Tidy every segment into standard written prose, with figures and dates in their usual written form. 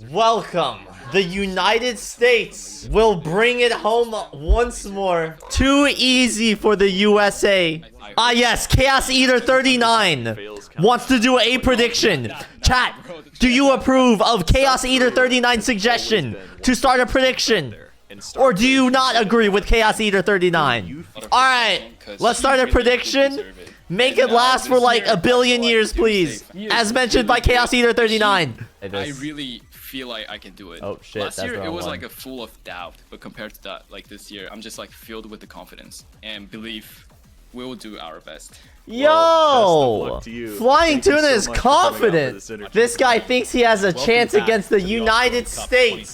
Welcome. The United States will bring it home once more. Too easy for the USA. Ah, yes. Chaos Eater 39 wants to do a prediction. Chat, do you approve of Chaos Eater 39's suggestion to start a prediction? Or do you not agree with Chaos Eater 39? Alright, let's start a prediction. Make it last for like a billion years, please. As mentioned by Chaos Eater 39. I really feel like I can do it. Oh shit, Last year it was like a full of doubt, but compared to that, like this year, I'm just like filled with the confidence and believe we'll do our best. Yo! Flying Tuna is confident. This guy thinks he has a chance against the United States.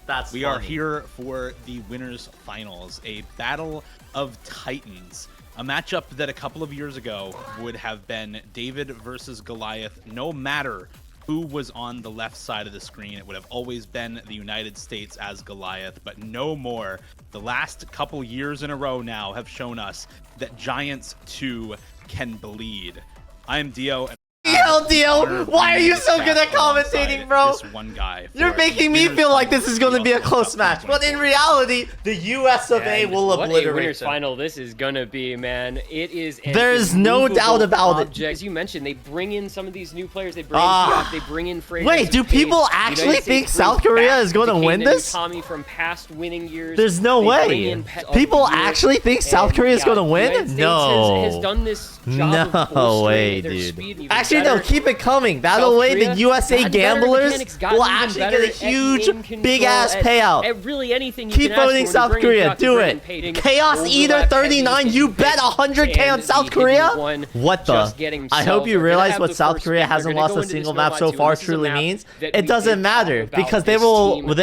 That's we are here for the winners finals, a battle of titans. A matchup that a couple of years ago would have been David versus Goliath. No matter who was on the left side of the screen, it would have always been the United States as Goliath, but no more. The last couple years in a row now have shown us that Giants too can bleed. I am Dio. Yo, Dio, why are you so good at commentating, bro? This one guy. You're making me feel like this is going to be a close match, but in reality, the US of A will obliterate What a winners them. final this is gonna be, man. It is. There's no doubt about it. As you mentioned, they bring in some of these new players. They bring in Piaf, they bring in Fragrance. Wait, do people actually think South Korea is going to win this? Tommy from past winning years. There's no way. People actually think South Korea is going to win? No. Has done this job of No way, dude. Actually, no, keep it coming. That way, the USA gamblers will actually get a huge, big-ass payout. At really anything you Keep can ask voting for South Korea. Do it. Chaos Eater 39, you bet 100k on South Korea? What the? I hope you realize what South Korea hasn't lost a single map so far truly means. It doesn't matter because they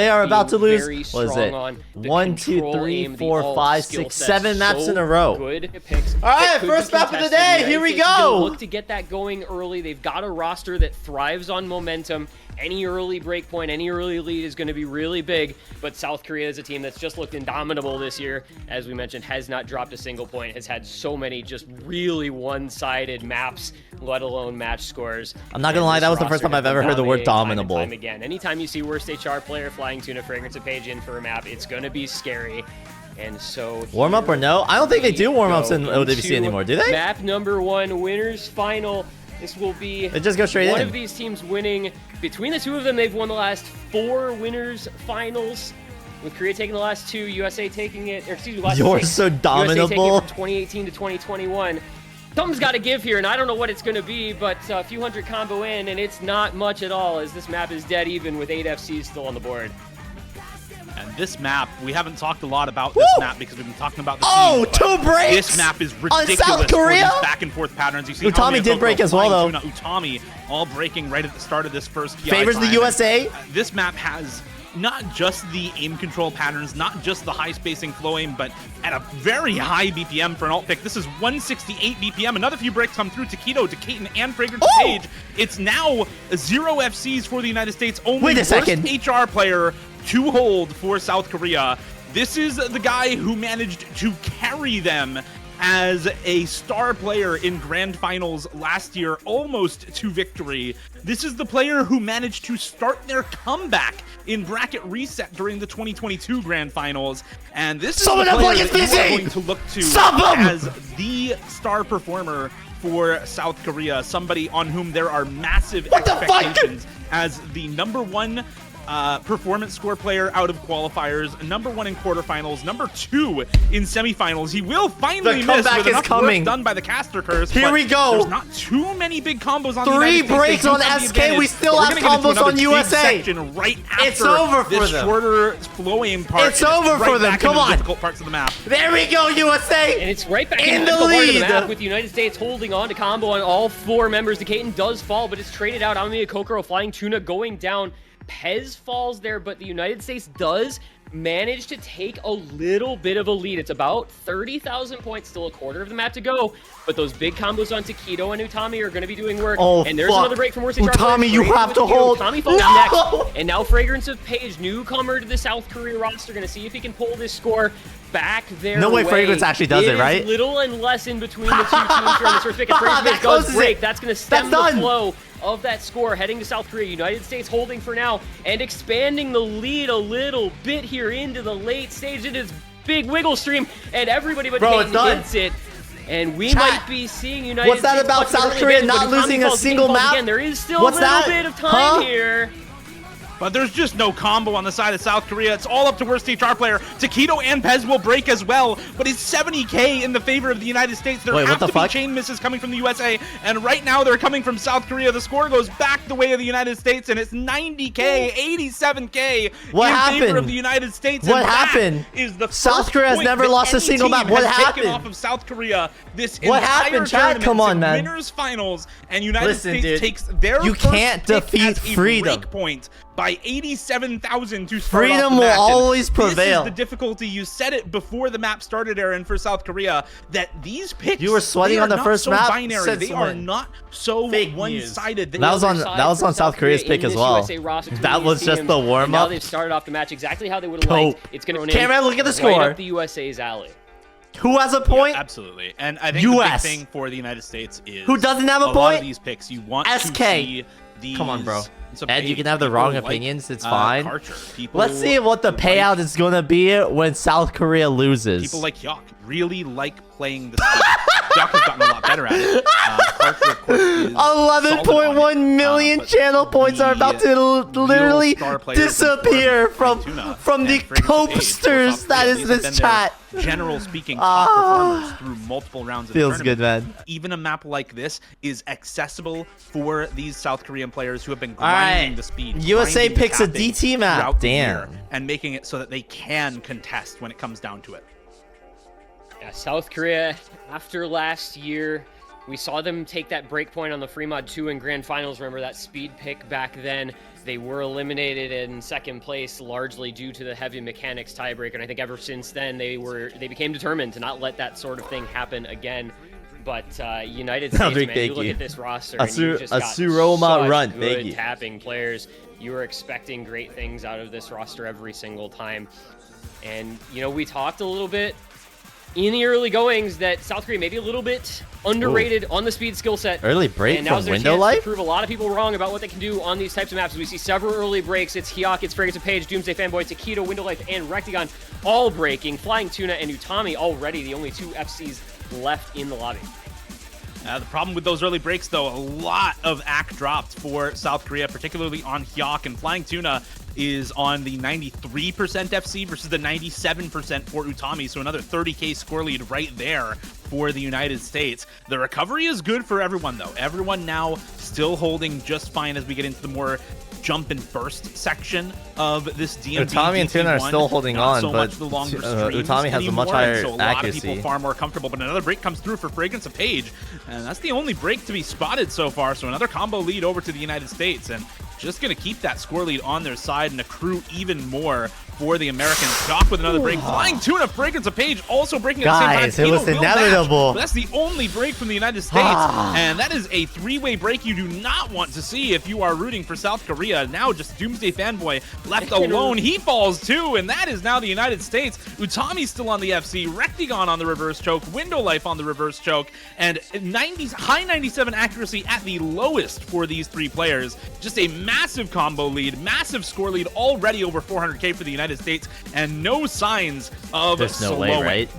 are about to lose. What is it? 1, 2, 3, 4, 5, 6, 7 maps in a row. Alright, first map of the day. Here we go. Look to get that going early. They've got a roster that thrives on momentum. Any early break point, any early lead is going to be really big, but South Korea is a team that's just looked indomitable this year. As we mentioned, has not dropped a single point, has had so many just really one-sided maps, let alone match scores. I'm not gonna lie, that was the first time I've ever heard the word dominable. Time again. Anytime you see worst HR player, Flying Tuna, Fragrance, and Page in for a map, it's going to be scary. And so warm up or no? I don't think they do warm ups in OWC anymore, do they? Map number 1, winners final. This will be they just go straight one in. of these teams winning. Between the two of them, they've won the last 4 winners finals. With Korea taking the last 2, USA taking it, or excuse me, last You're 6. so dominable. USA taking it from 2018 to 2021. Something's got to give here, and I don't know what it's going to be, but a few hundred combo in, and it's not much at all, as this map is dead even with 8 FCs still on the board. And this map, we haven't talked a lot about this map because we've been talking about the team, 2 breaks! This map is ridiculous on South Korea? For these back and forth patterns. You see Utami did break as well, though. Utami all breaking right at the start of this first PI favors the USA. This map has not just the aim control patterns, not just the high spacing flow aim, but at a very high BPM for an alt pick. This is 168 BPM. Another few breaks come through Taquito, Decaton, and Fragrance Page. It's now 0 FCs for the United States. Only Wait a second. HR player to hold for South Korea. This is the guy who managed to carry them as a star player in grand finals last year, almost to victory. This is the player who managed to start their comeback in bracket reset during the 2022 grand finals. And this is the player that we're going to look to as the star performer for South Korea, somebody on whom there are massive expectations as the #1 performance score player out of qualifiers, #1 in quarterfinals, #2 in semifinals. He will finally miss with enough work done by the caster curse. Here we go. There's not too many big combos on 3 breaks on SK. We still have combos on USA. Right after it's over for this them. Shorter flow aim part. It's over for them. Come on. Difficult parts of the map. There we go, USA. And it's right back in the lead. Of the map with the United States holding on to combo on all 4 members. Decaton does fall, but it's traded out. Amamiya Kokoro, Flying Tuna going down. Pez falls there, but the United States does manage to take a little bit of a lead. It's about 30,000 points, still a quarter of the map to go, but those big combos on Taquito and Utami are going to be doing work. Oh, and there's another break from Worst HR. Utami, you have to hold. Utami falls next, and now Fragrance of Page, newcomer to the South Korea roster, going to see if he can pull this score back there. No way Fragrance actually does it, right? Little and less in between the two teams here on this first pick. And Fragrance does break. That's going to stem the flow. of that score heading to South Korea. United States holding for now and expanding the lead a little bit here into the late stage. It is big wiggle stream, and everybody but Bro, Peyton hits it. And we Chat. might be seeing United What's that States about clutch an South early Korea advantage, not but Utami losing a falls, single falls map? Again. There is still What's a little that? bit of time Huh? here. But there's just no combo on the side of South Korea. It's all up to worst HR player. Taquito and Pez will break as well, but it's 70k in the favor of the United States. There Wait, have what the to fuck? be chain misses coming from the USA, and right now they're coming from South Korea. The score goes back the way of the United States, and it's 90k, 87k What in happened? favor of the United States. What and happened? That is the South first Korea has point never that lost a any single team map. What has happened? taken off of South Korea this What entire happened, Chad? tournament. Come on, It's a man. Winners finals, and United Listen, States dude. takes their You first can't pick defeat as a freedom. break point by 87,000 to start Freedom off the will match. And always prevail. This is the difficulty. You said it before the map started, Aaron, for South Korea, that these picks, You were sweating they on are the not first so map binary. since They are when? not so Fake news. one-sided. They That was are- on South Korea's pick as well. That was just the warm Now up. they've started off the match exactly how they would have Dope. liked. It's going to Cameron, look at the right score. up the USA's alley. Who has a point? Absolutely. And I think the big US. thing for the United States is Who doesn't have a lot point? of these picks, you want SK. to see these. Come on, bro. some Ed, you pay- can have the people wrong like, opinions. It's fine. Karcher. People Let's see what the like- payout is going to be when South Korea loses. People like Yayaka really like playing the speed. Yayaka's gotten a lot better at it. Karcher, of course, is solid on 11.1 it, million but channel points are about to literally star players disappear from from the copesters that is this chat. General speaking, top performers through multiple rounds of the Feels good, tournament. man. Even a map like this is accessible for these South Korean players who have been All right. grinding the speed. USA grinding the picks a tapping DT map. throughout the Damn. year, and making it so that they can contest when it comes down to it. Yeah, South Korea, after last year, we saw them take that break point on the Fremod 2 in Grand Finals. Remember that speed pick back then? They were eliminated in second place largely due to the heavy mechanics tiebreaker. And I think ever since then, they became determined to not let that sort of thing happen again. But United States, Drake, man, thank you look you. at this roster, and you just A got Suroma such run, good thank you. tapping players. You were expecting great things out of this roster every single time. And, you know, we talked a little bit in the early goings that South Korea may be a little bit underrated on the speed skill set. Early break and now's from their Window chance Life? to prove a lot of people wrong about what they can do on these types of maps. We see several early breaks. It's Yayaka, it's Fragrance of Page, Doomsday Fanboy, Taquito, Window Life, and Rectagon all breaking. Flying Tuna and Utami already the only two FCs left in the lobby. The problem with those early breaks, though, a lot of ACK dropped for South Korea, particularly on Hyok, and Flying Tuna is on the 93% FC versus the 97% for Utami, so another 30k score lead right there for the United States. The recovery is good for everyone, though. Everyone now still holding just fine as we get into the more jump and burst section of this DMB. Utami and Tuna are DT1. still holding Not on, so but much the longer Utami streams has a much anymore, higher and so a lot accuracy. of people far more comfortable. But another break comes through for Fragrance of Page, and that's the only break to be spotted so far. So another combo lead over to the United States, and just going to keep that score lead on their side and accrue even more for the Americans. Doc with another break. Flying Tuna, Fragrance of Page also breaking at the same time. Guys, it was Taquito will match, inevitable. but that's the only break from the United States, and that is a three-way break you do not want to see if you are rooting for South Korea. Now just Doomsday Fanboy left alone. He falls too, and that is now the United States. Utami's still on the FC, Rectagon on the reverse choke, Window Life on the reverse choke, and high 97 accuracy at the lowest for these three players. Just a massive combo lead, massive score lead, already over 400k for the United States, and no signs of There's no slowing. way, right?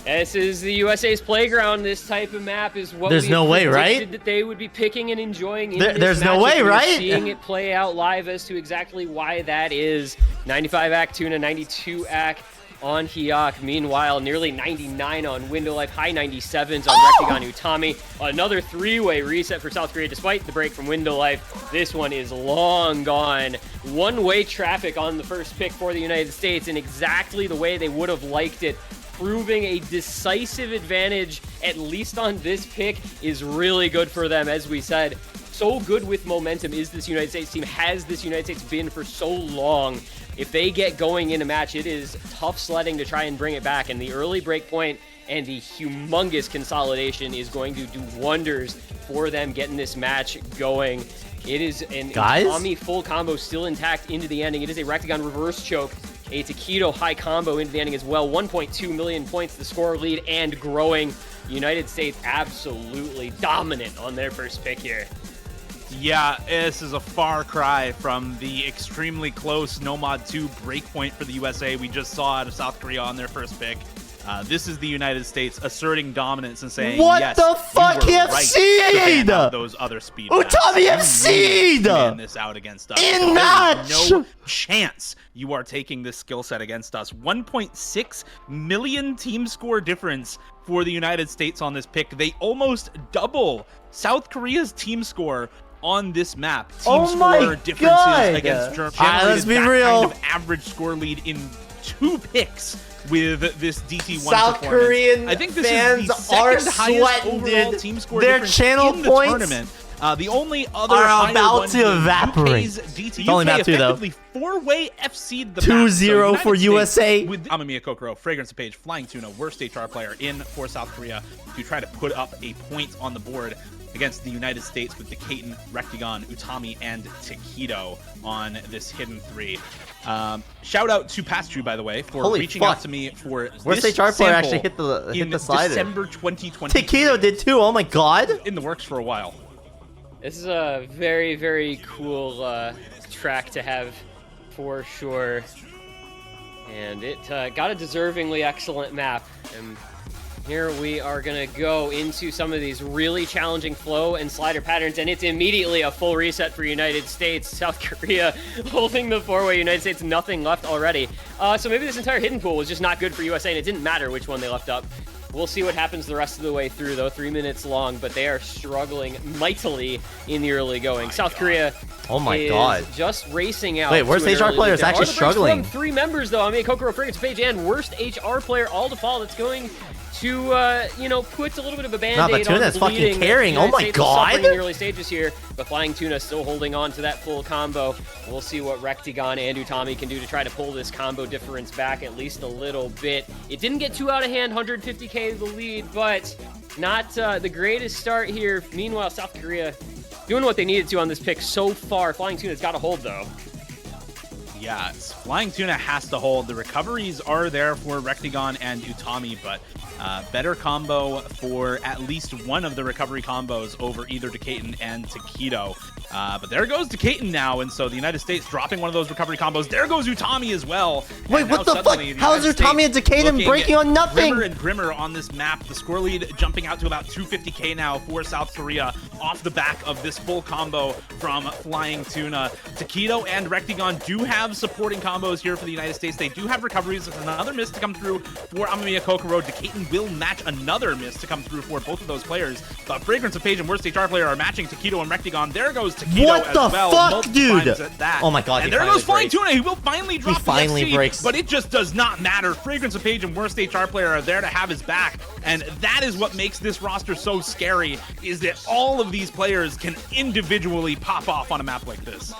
This is the USA's playground. This type of map is what There's we no way, predicted right? that they would be picking and enjoying in There- this there's no matchup. way, We're right? Seeing it play out live as to exactly why that is. 95 ACK Tuna, 92 ACK on Hyok. Meanwhile, nearly 99 on Window Life, high 97s on Rectagon Utami. Another three-way reset for South Korea despite the break from Window Life. This one is long gone. One-way traffic on the first pick for the United States in exactly the way they would have liked it. Proving a decisive advantage, at least on this pick, is really good for them, as we said. So good with momentum is this United States team, has this United States been for so long. If they get going in a match, it is tough sledding to try and bring it back, and the early break point and the humongous consolidation is going to do wonders for them getting this match going. It is an Utami full combo still intact into the ending. It is a Rectagon reverse choke, a Taquito high combo into the ending as well. 1.2 million points, the score lead, and growing. United States absolutely dominant on their first pick here. Yeah, this is a far cry from the extremely close Nomad 2 breakpoint for the USA we just saw out of South Korea on their first pick. This is the United States asserting dominance and saying, What yes, the fuck, you were right to ban out FC? those other speed Utami maps. You FC! really ban this out against us. In There is match! no chance you are taking this skill set against us. 1.6 million team score difference for the United States on this pick. They almost double South Korea's team score on this map. Team Oh my score differences God. against Germany. Alright, let's be Generated that real. kind of average score lead in 2 picks with this DT1 South performance. Korean I think this fans is the second are highest sweating, overall dude. team score Their difference channel in the points tournament. The only other are higher about one to being evaporate. UK's DT. It's only UK map 2 though. effectively 4-way FC'd the 2-0 map. for USA. With Amamiya Kokoro, Fragrance of Page, Flying Tuna, worst HR player in for South Korea to try to put up a point on the board against the United States with Dekaten, Rectagon, Utami, and Takedo on this hidden 3. Shout out to Pastru, by the way, for Holy reaching fuck. out to me for Worst this HR player sample actually hit in the slider. December 2020. Takedo did too. Oh my god. In the works for a while. This is a very, very cool track to have for sure. And it got a deservingly excellent map. And here we are going to go into some of these really challenging flow and slider patterns, and it's immediately a full reset for United States. South Korea holding the 4-way, United States nothing left already. So maybe this entire hidden pool was just not good for USA, and it didn't matter which one they left up. We'll see what happens the rest of the way through, though. 3 minutes long, but they are struggling mightily in the early going. South Korea Oh my is god. just racing out. Wait, worst to an HR early player lead is there. actually Are the breaks struggling. From 3 members, though. I mean, Kokoro, Fragrance Page, and worst HR player all default. It's going to, you know, put a little bit of a band-aid but on Tuna's the fucking bleeding that carrying. the Oh United my States was suffering God. in the early stages here, but Flying Tuna still holding on to that full combo. We'll see what Rectagon and Utami can do to try to pull this combo difference back at least a little bit. It didn't get too out of hand, 150k the lead, but not the greatest start here. Meanwhile, South Korea doing what they needed to on this pick so far. Flying Tuna's got to hold, though. Yeah, Flying Tuna has to hold. The recoveries are there for Rectagon and Utami, but better combo for at least one of the recovery combos over either Dekaten and Takedo. But there goes Dekaten now, and so the United States dropping one of those recovery combos. There goes Utami as well. Wait, And what now the fuck? suddenly How is United Utami and States Dekaten looking breaking on nothing? Grimmer and grimmer on this map. The score lead jumping out to about 250k now for South Korea off the back of this full combo from Flying Tuna. Takedo and Rectagon do have supporting combos here for the United States. They do have recoveries. There's another miss to come through for Amamiya Kokoro. Dekaten will match another miss to come through for both of those players. But Fragrance of Page and Worst HR Player are matching Takedo and Rectagon. There goes Takedo What as the well. fuck, multiple dude? times at that. Oh my god, And he there goes finally Flying breaks. Tuna. He will finally drop finally the FC, breaks. but it just does not matter. Fragrance of Page and Worst HR Player are there to have his back, and that is what makes this roster so scary, is that all of these players can individually pop off on a map like this.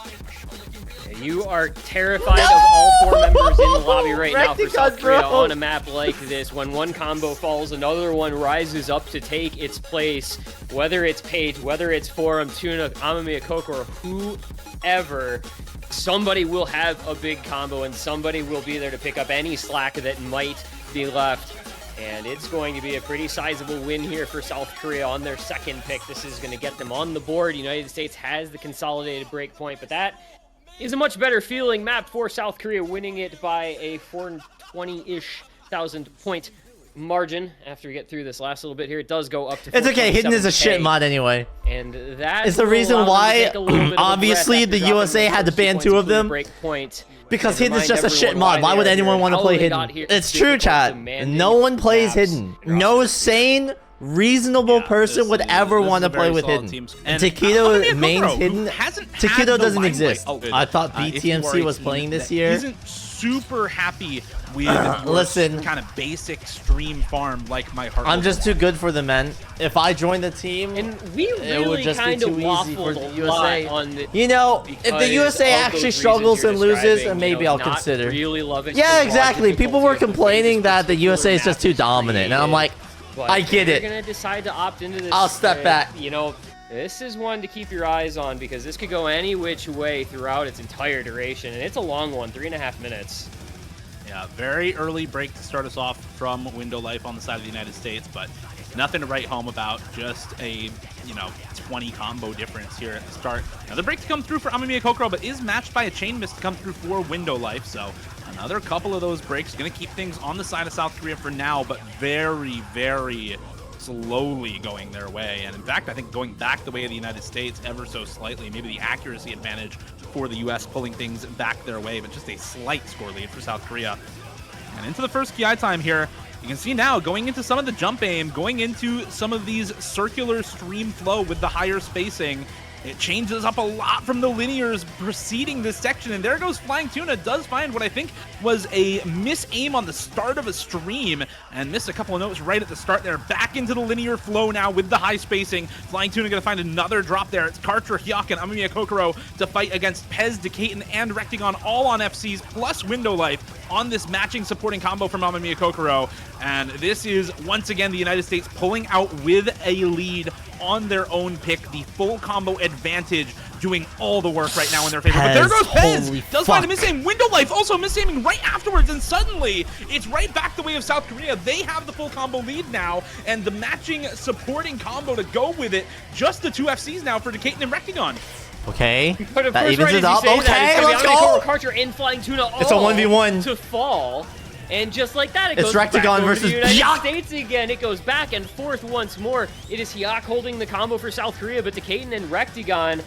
You are terrified of all 4 members in the lobby right now for Rectagon, South Korea bro. on a map like this. When one combo falls, another one rises up to take its place. Whether it's Page, whether it's Forum, Tuna, Amamiya Kokoro, whoever, somebody will have a big combo and somebody will be there to pick up any slack that might be left. And it's going to be a pretty sizable win here for South Korea on their second pick. This is going to get them on the board. United States has the consolidated break point, but that is a much better feeling map for South Korea, winning it by a 420-ish thousand point margin. After we get through this last little bit here, it does go up to It's okay. Hidden is a 427K. shit mod anyway. And that It's the will reason allow them to why, take a little bit of a obviously, breath the after dropping USA those had to first ban 2 two of points to the them. break point. Because And Hidden is just a remind shit everyone mod. Why they would are anyone here, want to how play they got Hidden? here. It's true, Difficult chat. demanding No one plays maps. Hidden. No sane, reasonable person would ever want to play with Hidden. And Takedo mains Hidden. Takedo doesn't exist. I thought BTMC was playing this year. Isn't super happy with Listen. kind of basic stream farm like my heart. I'm just too good for the men. If I join the team, And we it would really just be kind of too easy for waffled the a USA. lot on the. you know, if the because USA of those actually reasons struggles you're and loses, describing, then maybe you know, I'll not consider. Really love it. Yeah, to exactly. watch People were difficulty of the complaining phases that the between USA is just too matches dominant, and I'm like, but I get if it. You're gonna decide to opt into this. I'll step back. You know, this is one to keep your eyes on because this could go any which way throughout its entire duration, and it's a long one, 3.5 minutes. Yeah, very early break to start us off from Window Life on the side of the United States, but Nothing to write home about, just a, 20 combo difference here at the start. Another break to come through for Amamiya Kokoro, but is matched by a chain miss to come through for Window Life, so another couple of those breaks. Going to keep things on the side of South Korea for now, but very, very slowly going their way. And in fact, I think going back the way of the United States ever so slightly, maybe the accuracy advantage for the US pulling things back their way, but just a slight score lead for South Korea. And into the first KI time here, you can see now going into some of the jump aim, going into some of these circular stream flow with the higher spacing. It changes up a lot from the linears preceding this section, and there goes Flying Tuna. Does find what I think was a miss-aim on the start of a stream, and missed a couple of notes right at the start there. Back into the linear flow now with the high spacing. Flying Tuna gonna find another drop there. It's Karcher, Yayaka, and Amamiya Kokoro to fight against Pez, Decaton, and Rectagon, all on FCs, plus Window Life on this matching supporting combo from Amamiya Kokoro. And this is, once again, the United States pulling out with a lead on their own pick, the full combo advantage, doing all the work right now in their favor. But there goes Pez, does find a miss-aim. Window Life also miss-aiming right afterwards, and suddenly it's right back the way of South Korea. They have the full combo lead now, and the matching supporting combo to go with it. Just the 2 FCs now for Decaton and Rectagon. Okay, But of that course, evens right it as you up. say Okay, that, let's Kokoro, go. Karcher, and Flying Tuna It's a all 1v1. to fall. And just like that, it It's goes back Rectagon over versus to the United Byak. States again. It goes back and forth once more. It is Hyuk holding the combo for South Korea, but Decaton and Rectagon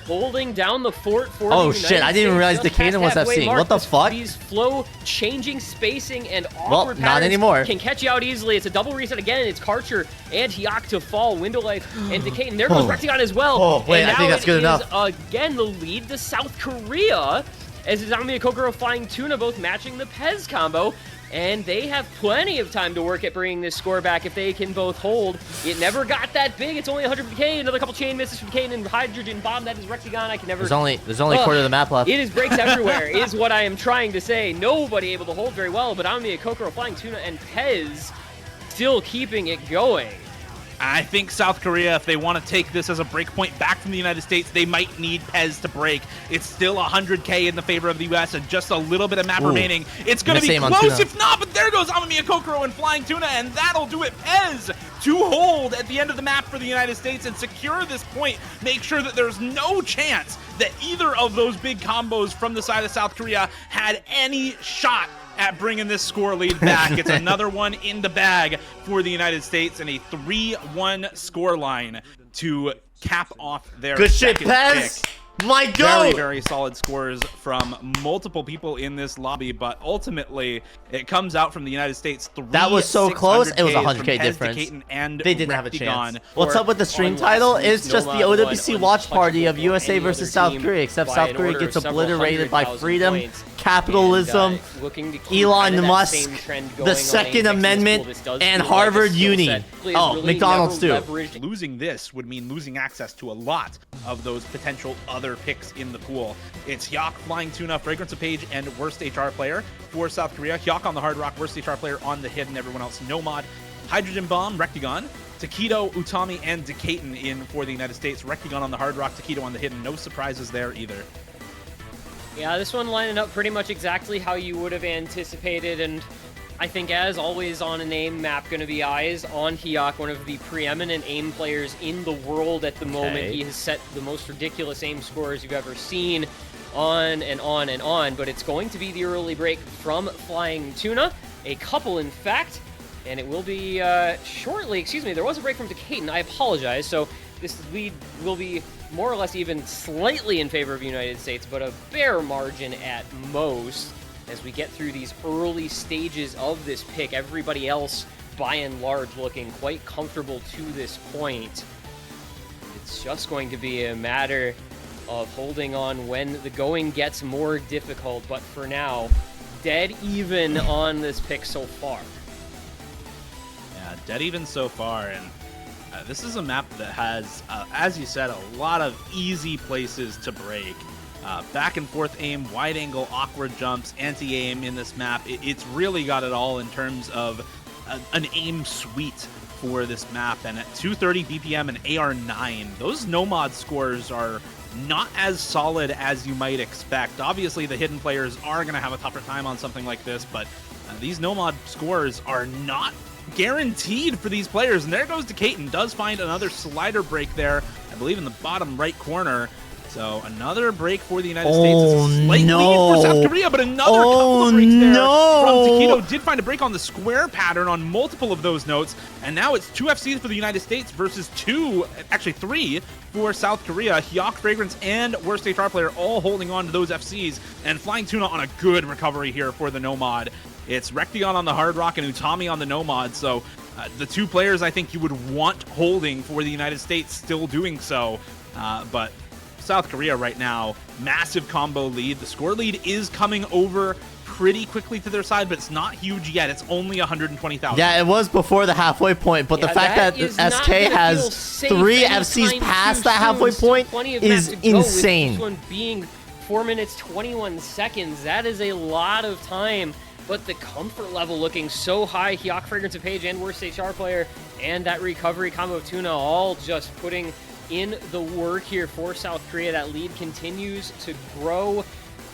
holding down the fort for the United shit, I didn't even realize States. Decaton was Just past halfway FC. mark. What the fuck? These flow changing spacing and Well, awkward not patterns anymore. can catch you out easily. It's a double reset again. It's Karcher and Hyuk to fall. Window Life and Decaton. There goes Rectagon as well. Oh, wait, and I think now that's good it is, enough. again, the lead to South Korea, as is Amamiya Kokoro, Flying Tuna, both matching the Pez combo. And they have plenty of time to work at bringing this score back if they can both hold. It never got that big. It's only 100 from K. Another couple chain misses from K and Hydrogen Bomb. That is Rectagon. I can never... There's only a quarter of the map left. It is breaks everywhere, is what I am trying to say. Nobody able to hold very well, but Amamiya Kokoro, Flying Tuna, and Pez still keeping it going. I think South Korea, if they want to take this as a breakpoint back from the United States, they might need Pez to break. It's still 100K in the favor of the US and just a little bit of map remaining. It's going to be close if not, but there goes Amamiya Kokoro and Flying Tuna, and that'll do it. Pez to hold at the end of the map for the United States and secure this point. Make sure that there's no chance that either of those big combos from the side of South Korea had any shot at bringing this score lead back. It's another one in the bag for the United States and a 3-1 scoreline to cap off their Good shit, second Pez. pick. My Very, God. very solid scores from multiple people in this lobby, but ultimately it comes out from the United States. That was so close. It was a 100K Pez, difference. Decaton, and They didn't have a Rectagon. chance. What's up with the stream title? It's just the OWC watch party of USA versus South Korea, except South Korea gets obliterated by freedom, capitalism, Elon Musk, the Second Amendment, and Harvard Uni. Oh, McDonald's too. Losing this would mean losing access to a lot of those potential other picks in the pool. It's Hyuk, Flying Tuna, Fragrance of Page, and Worst HR Player for South Korea. Hyuk on the Hard Rock, Worst HR Player on the Hidden, everyone else Nomad, Hydrogen Bomb, Rectagon, Taquito, Utami, and Decaton in for the United States. Rectagon on the Hard Rock, Taquito on the Hidden. No surprises there either. Yeah, this one lining up pretty much exactly how you would have anticipated, and I think as always on an aim map, going to be eyes on Hyuk, one of the preeminent aim players in the world at the moment. He has set the most ridiculous aim scores you've ever seen, on and on and on, but it's going to be the early break from Flying Tuna, a couple in fact, and it will be shortly, excuse me, there was a break from Decaton, I apologize, so this lead will be more or less even slightly in favor of the United States, but a bare margin at most. As we get through these early stages of this pick, everybody else, by and large, looking quite comfortable to this point. It's just going to be a matter of holding on when the going gets more difficult, but for now, dead even on this pick so far. Yeah, dead even so far, and this is a map that has, as you said, a lot of easy places to break. Back and forth aim, wide angle, awkward jumps, anti-aim in this map. It's really got it all in terms of an aim suite for this map. And at 230 BPM and AR9, those Nomad scores are not as solid as you might expect. Obviously, the hidden players are going to have a tougher time on something like this, but these Nomad scores are not guaranteed for these players. And there goes Keaton, does find another slider break there, I believe in the bottom right corner. So another break for the United States. It's a slight lead for South Korea, but another couple of breaks there from Taquito. Did find a break on the square pattern on multiple of those notes. And now it's 2 FCs for the United States versus 3 for South Korea. Hyok, Fragrance, and Worst HR player all holding on to those FCs. And Flying Tuna on a good recovery here for the Nomad. It's Recteon on the Hard Rock and Utami on the Nomad. So the 2 players I think you would want holding for the United States still doing so. But South Korea right now, massive combo lead. The score lead is coming over pretty quickly to their side, but it's not huge yet. It's only 120,000. Yeah, it was before the halfway point, but the fact that SK has 3 FCs past that halfway point is insane. This one being 4 minutes 21 seconds. That is a lot of time, but the comfort level looking so high. Hyok, Fragrance, and Page, and Worst HR player, and that recovery combo of Tuna all just putting in the work here for South Korea. That lead continues to grow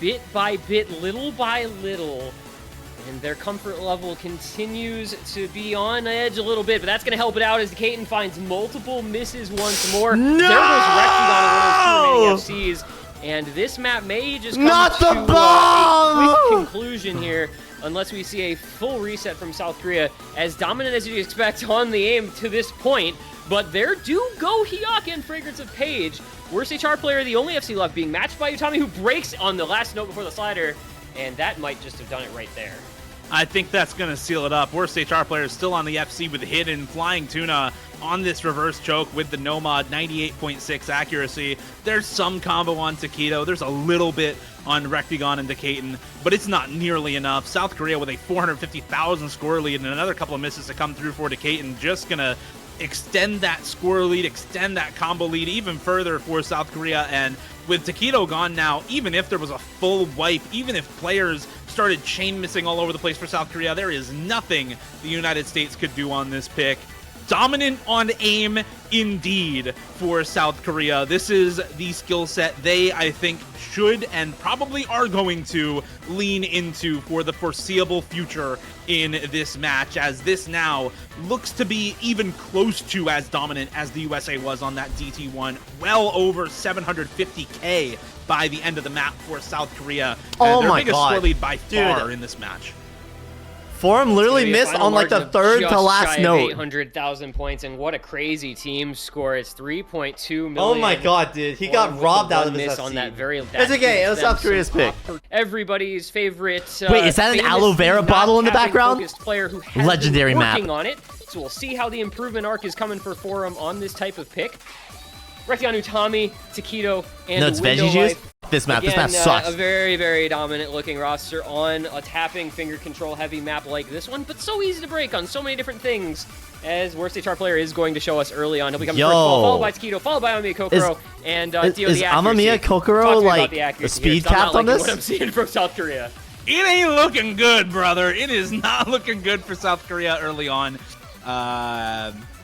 bit by bit, little by little, and their comfort level continues to be on edge a little bit, but that's going to help it out as Keaton finds multiple misses once more. No! There goes Recteon on one of those 2 remaining FCs, and this map may just come Not the to bomb! a quick conclusion here unless we see a full reset from South Korea, as dominant as you'd expect on the aim to this point. But there do go Hyok and Fragrance of Page. Worst HR player, the only FC left, being matched by Utami, who breaks on the last note before the slider, and that might just have done it right there. I think that's going to seal it up. Worst HR player is still on the FC with hidden. Flying Tuna on this reverse choke with the Nomad, 98.6 accuracy. There's some combo on Taquito. There's a little bit on Recteon and Keaton, but it's not nearly enough. South Korea with a 450,000 score lead and another couple of misses to come through for Keaton. Just going to extend that score lead, extend that combo lead even further for South Korea. And with Taquito gone now, even if there was a full wipe, even if players started chain missing all over the place for South Korea, there is nothing the United States could do on this pick. Dominant on aim indeed for South Korea. This is the skill set they, I think, should and probably are going to lean into for the foreseeable future in this match, as this now looks to be even close to as dominant as the USA was on that DT1. Well over 750k by the end of the map for South Korea. Oh their my biggest God. score lead by far Dude. in this match. Forum literally missed on like the third to last note. 800,000 points, and what a crazy team score. It's 3.2 million. Oh my God, dude. He got robbed out of his FC. On that It's okay. It was South Korea's pick. Everybody's favorite. Wait, is that an aloe vera bottle in the background? Player who has Legendary been map. working on it. So we'll see how the improvement arc is coming for Forum on this type of pick. Recteon, Utami, Taquito, and No, it's Window veggie juice. Life. This map Again, sucks. A very, very dominant looking roster on a tapping finger control heavy map like this one, but so easy to break on so many different things, as Worst HR player is going to show us early on. He'll be coming first, followed by Taquito, followed by Amamiya Kokoro, and Dio the accuracy. Amamiya Kokoro like the speed capped on this? What I'm seeing from South Korea. It ain't looking good, brother. It is not looking good for South Korea early on.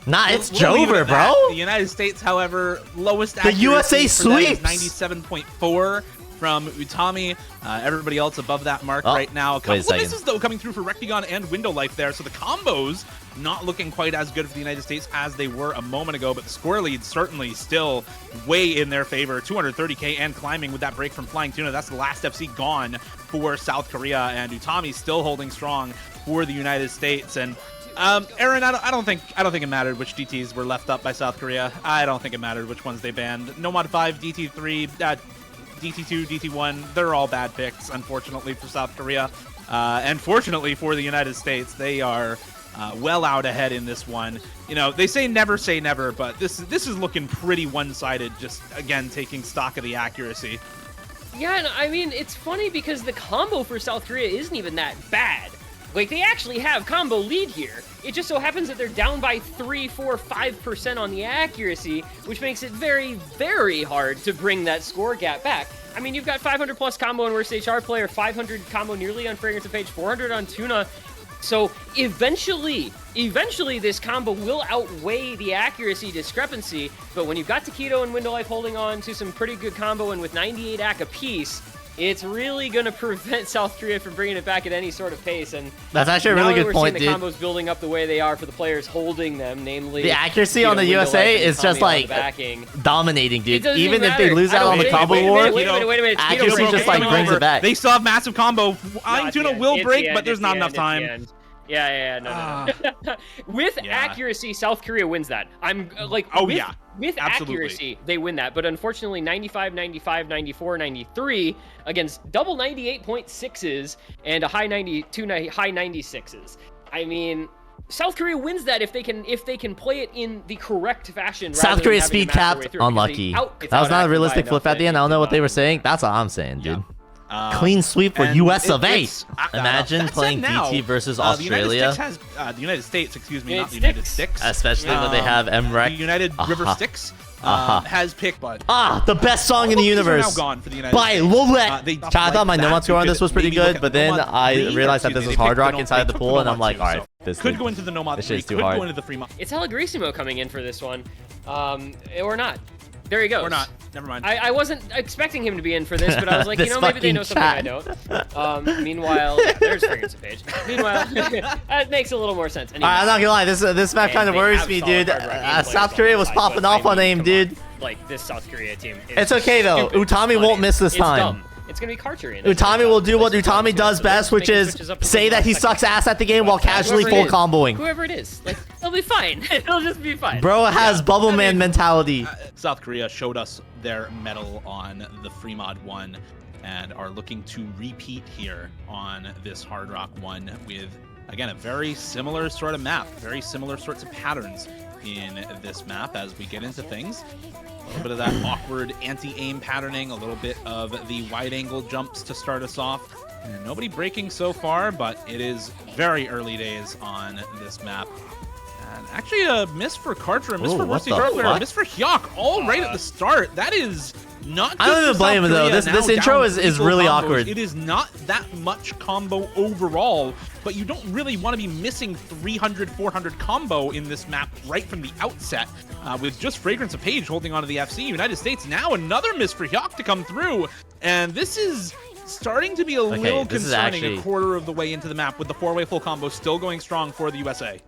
Nah, it's we'll leave it Jover, at that. bro. The United States, however, lowest The accuracy USA for that is sweeps. 97.4 from Utami. Everybody else above that mark right now. A couple of misses, though, coming through for Recteon and Window Life there. So the combos not looking quite as good for the United States as they were a moment ago, but the score lead certainly still way in their favor. 230k and climbing with that break from Flying Tuna. That's the last FC gone for South Korea, and Utami still holding strong for the United States. And Aaron, I don't think it mattered which DTs were left up by South Korea. I don't think it mattered which ones they banned. Nomad 5, DT3, DT2, DT1, they're all bad picks, unfortunately, for South Korea. And fortunately for the United States, they are well out ahead in this one. You know, they say never, but this is looking pretty one-sided, just, again, taking stock of the accuracy. Yeah, and I mean, it's funny because the combo for South Korea isn't even that bad. Like, they actually have combo lead here. It just so happens that they're down by 3, 4, 5% on the accuracy, which makes it very, very hard to bring that score gap back. I mean, you've got 500 plus combo on Worst HR player, 500 combo nearly on Fragrance of Page, 400 on Tuna. So eventually this combo will outweigh the accuracy discrepancy, but when you've got Taquito and Window Life holding on to some pretty good combo and with 98 AC apiece, it's really going to prevent South Korea from bringing it back at any sort of pace. And That's actually a really good point, dude. Now we're seeing the combos building up the way they are for the players holding them, namely the accuracy on the USA is just like dominating, dude. Even if they lose out on the combo war, wait a minute. accuracy just like brings it back. They still have massive combo. Flying Tuna will break, but there's not enough time. No. With accuracy, South Korea wins that. I'm like, with accuracy, they win that. But unfortunately, 95, 95, 94, 93 against double 98.6s and a high 92, high 96s. I mean, South Korea wins that if they can play it in the correct fashion. South Korea speed capped, unlucky. That was not a realistic flip at the end. I don't know what they were saying. That's all I'm saying, dude. Clean sweep for US of A. Imagine playing DT versus Australia. The United States, excuse me, not the United Sticks. Especially when they have MREC. The United River Sticks has picked, but the best song in the universe by Lolek. I thought my no-mod score on this was pretty good, but then I realized that this was Hard Rock inside the pool, and I'm like, all right, this could go into the no-mod. This shit's too hard. Go into the Fremont. It's Helagrissimo coming in for this one, or not. There he goes. Or not. Never mind. I wasn't expecting him to be in for this, but I was like, you know, maybe they know something I don't. Meanwhile, there's Fragrance of Page. Meanwhile, that makes a little more sense. Anyway, I'm not gonna lie, this map kind of worries me, dude. South Korea was popping off on aim, dude. Like, this South Korea team. It's okay, though. Utami won't miss this time. It's gonna be Karcher in. Utami will do what Utami does best, which is say that he sucks ass at the game while casually full comboing. Whoever it is, like, it'll be fine. It'll just be fine. Bro has Bubble Man mentality. South Korea showed us their medal on the Fremont 1 and are looking to repeat here on this Hard Rock 1 with, again, a very similar sort of map, very similar sorts of patterns in this map as we get into things. A little bit of that awkward anti-aim patterning, a little bit of the wide-angle jumps to start us off. And nobody breaking so far, but it is very early days on this map. And actually a miss for Karcher, a miss for Mercy Charler, a miss for Hyok, all right at the start. That is not good. I don't even blame him, though. This intro is really awkward. It is not that much combo overall, but you don't really want to be missing 300, 400 combo in this map right from the outset. With just Fragrance of Page holding onto the FC. United States now another miss for Hyok to come through. And this is starting to be a little concerning a quarter of the way into the map with the 4-way full combo still going strong for the USA.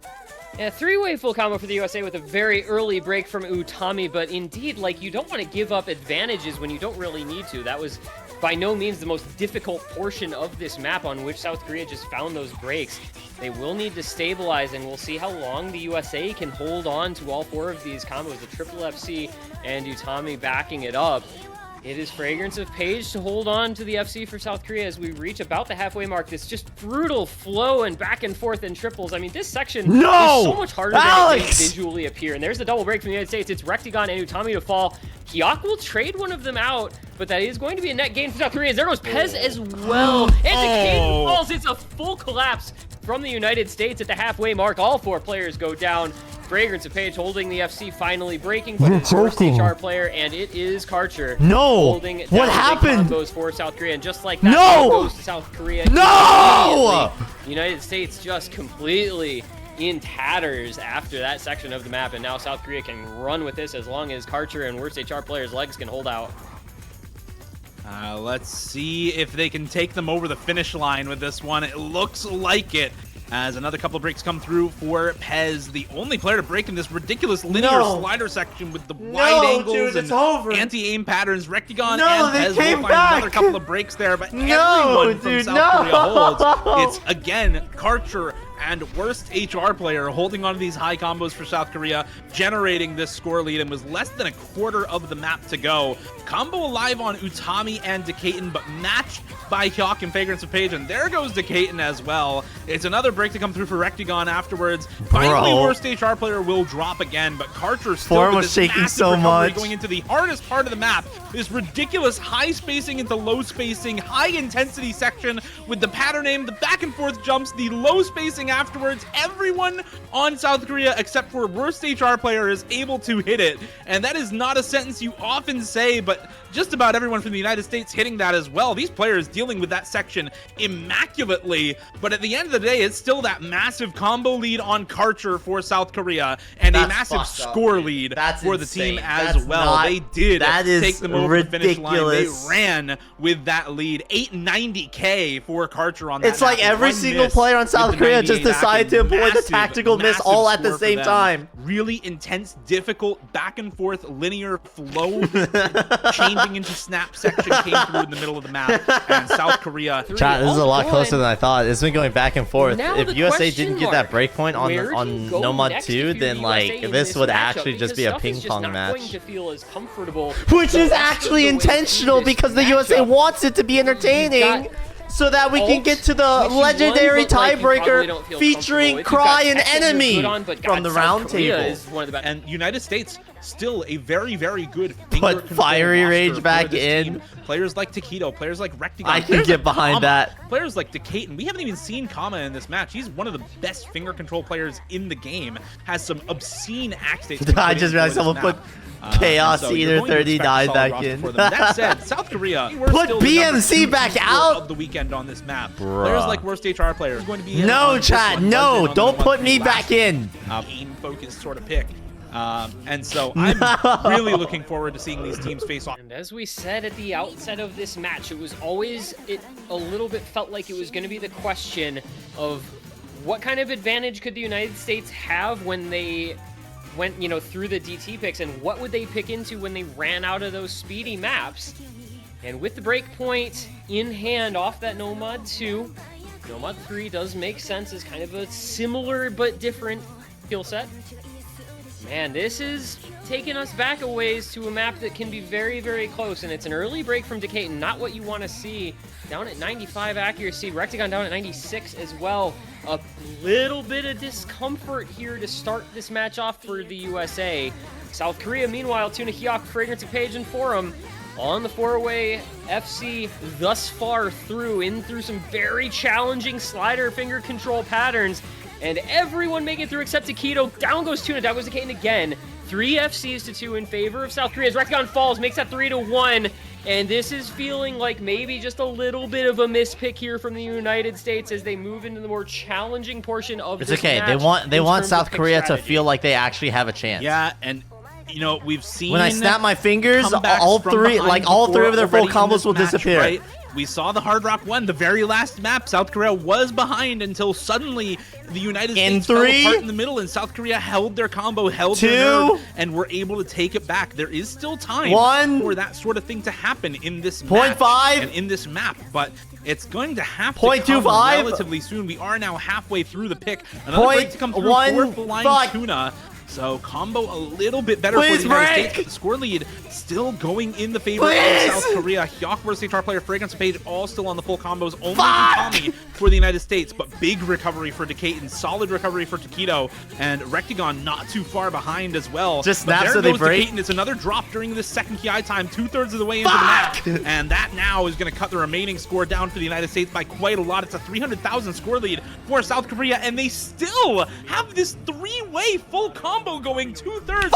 Yeah, 3-way full combo for the USA with a very early break from Utami, but indeed, like, you don't want to give up advantages when you don't really need to. That was by no means the most difficult portion of this map on which South Korea just found those breaks. They will need to stabilize, and we'll see how long the USA can hold on to all 4 of these combos, the triple FC and Utami backing it up. It is Fragrance of Page to hold on to the FC for South Korea as we reach about the halfway mark. This just brutal flow and back and forth in triples. I mean, this section is so much harder than it may visually appear. And there's the double break from the United States. It's Rectagon and Utami to fall. Hyok will trade one of them out, but that is going to be a net gain for South Korea. There goes Pez as well. And the Caden falls. It's a full collapse from the United States at the halfway mark. All 4 players go down. Fragrance of Page holding the FC, finally breaking, but it's first HR player, and it is Karcher. Holding what happened? Goes for South Korea, and just like that, goes to South Korea. The United States just completely in tatters after that section of the map, and now South Korea can run with this as long as Karcher and worst HR players' legs can hold out. Let's see if they can take them over the finish line with this one. It looks like it, as another couple of breaks come through for Pez, the only player to break in this ridiculous linear slider section with the wide angles and anti-aim patterns. Rectagon and Pez will find another couple of breaks there, but everyone from South Korea holds. It's, again, Karcher and worst HR player holding on to these high combos for South Korea, generating this score lead, and was less than a quarter of the map to go. Combo alive on Utami and Decaton, but matched by Hyok and Fragrance of Page, and there goes Decaton as well. It's another break to come through for Rectagon afterwards. Finally, worst HR player will drop again, but Karcher still with this shaking so much, going into the hardest part of the map. This ridiculous high spacing into low spacing, high intensity section with the pattern aim, the back and forth jumps, the low spacing afterwards. Everyone on South Korea except for worst HR player is able to hit it, and that is not a sentence you often say, but just about everyone from the United States hitting that as well. These players dealing with that section immaculately, but at the end of the day, it's still that massive combo lead on Karcher for South Korea, and a massive score lead for the team as well. They did take them over the finish line. They ran with that lead. 890K for Karcher on that. It's like every single player on South Korea just decided to avoid the tactical miss all at the same time. Really intense, difficult, back and forth, linear flow, changing into snap section came through in the middle of the map, and South Korea. Chat, this is a lot closer than I thought. It's been going back and forth. If USA didn't get that breakpoint on Nomad 2, then like this would actually just be a ping pong match. Which is actually intentional because the USA wants it to be entertaining. So that we can get to the legendary tiebreaker featuring Cry and Enemy from the round table. And United States still a very, very good put Fiery Rage back in. Players like Taquito, players like Rectigon. I can get behind that. Players like Decaton. We haven't even seen Kama in this match. He's one of the best finger control players in the game. Has some obscene axe states. I just realized someone put Chaos Eater 39 back in. That said, South Korea put BMC back out of the weekend on this map. Players like worst HR players going to be no, chat, no, don't put me back in. Aim focused sort of pick. And so I'm really looking forward to seeing these teams face off. And as we said at the outset of this match, it was always, a little bit felt like it was going to be the question of what kind of advantage could the United States have when they went, through the DT picks, and what would they pick into when they ran out of those speedy maps. And with the breakpoint in hand off that Nomad 2, Nomad 3 does make sense as kind of a similar but different skill set. Man, this is taking us back a ways to a map that can be very, very close, and it's an early break from Decaton, not what you want to see. Down at 95 accuracy, Rectigon down at 96 as well. A little bit of discomfort here to start this match off for the USA. South Korea, meanwhile, Tuna Hyok, Fragrance of Page, and Forum on the four-way FC thus far through some very challenging slider finger control patterns. And everyone making it through except Taquito. Down goes Tuna, down goes Decaton again. 3 FCs to 2 in favor of South Korea as Rectigon falls, makes that 3-1. And this is feeling like maybe just a little bit of a mispick here from the United States as they move into the more challenging portion of this match. It's okay. They want South Korea to feel like they actually have a chance. Yeah, and we've seen when I snap my fingers, all three of their full combos will disappear. Right? We saw the Hard Rock 1, the very last map. South Korea was behind until suddenly the United States fell apart in the middle, and South Korea held their combo, held their nerve, and were able to take it back. There is still time for that sort of thing to happen in this match and in this map, but it's going to have to come relatively soon. We are now halfway through the pick. Another break to come through for Flying Tuna. So combo a little bit better for the United States, but the score lead still going in the favor of South Korea. Hyok versus HR player, Fragrance Page, all still on the full combos. Only Tommy for the United States, but big recovery for Decaton, solid recovery for Taquito, and Rectigon not too far behind as well. Just snaps so they break. Decaton. It's another drop during this second KI time, 2/3 of the way into the map, and that now is going to cut the remaining score down for the United States by quite a lot. It's a 300,000 score lead for South Korea, and they still have this 3-way full combo going 2/3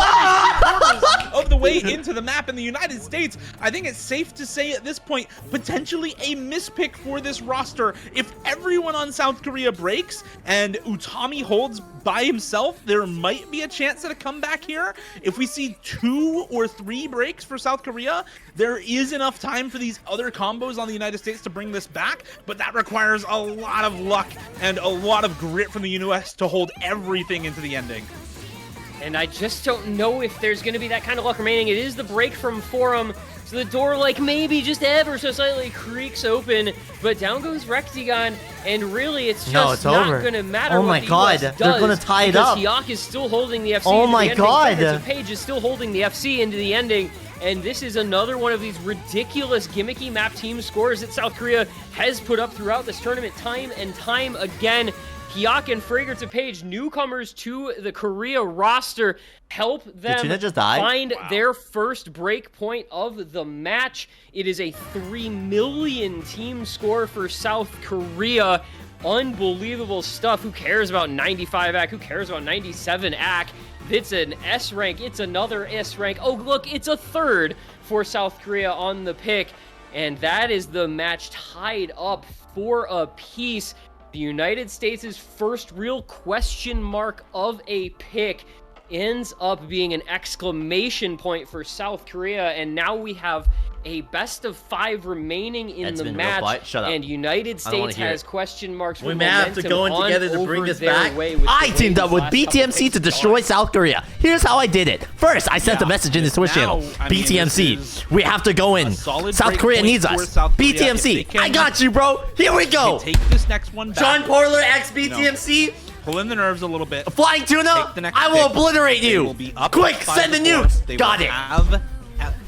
of the way into the map in the United States. I think it's safe to say at this point, potentially a mispick for this roster. If everyone on South Korea breaks and Utami holds by himself, there might be a chance at a comeback here. If we see 2 or 3 breaks for South Korea, there is enough time for these other combos on the United States to bring this back, but that requires a lot of luck and a lot of grit from the US to hold everything into the ending. And I just don't know if there's going to be that kind of luck remaining. It is the break from Forum, so the door, maybe just ever so slightly creaks open, but down goes Rectigon, and really, it's just not going to matter what the US does. They're going to tie it up. Hyok is still holding the FC oh into my the ending. God. Page is still holding the FC into the ending, and this is another one of these ridiculous gimmicky map team scores that South Korea has put up throughout this tournament time and time again. Hyok and Fragrance of Page, newcomers to the Korea roster, help them find their first break point of the match. It is a 3 million team score for South Korea. Unbelievable stuff. Who cares about 95 AC? Who cares about 97 AC? It's an S rank. It's another S rank. Oh, look, it's a third for South Korea on the pick. And that is the match tied up for a piece. The United States' first real question mark of a pick ends up being an exclamation point for South Korea. And now we have a best of 5 remaining in the match. Shut up. And United States has question marks. We may have to go in together to bring this back. I teamed up with BTMC to destroy South Korea. Here's how I did it. First, I sent a message in the Twitch channel. BTMC, we have to go in. South Korea needs us. BTMC, I got you, bro. Here we go. Take this next one back. John Portler x BTMC. Pull in the nerves a little bit. Flying Tuna, I will obliterate you. Quick, send the nukes. Got it. Have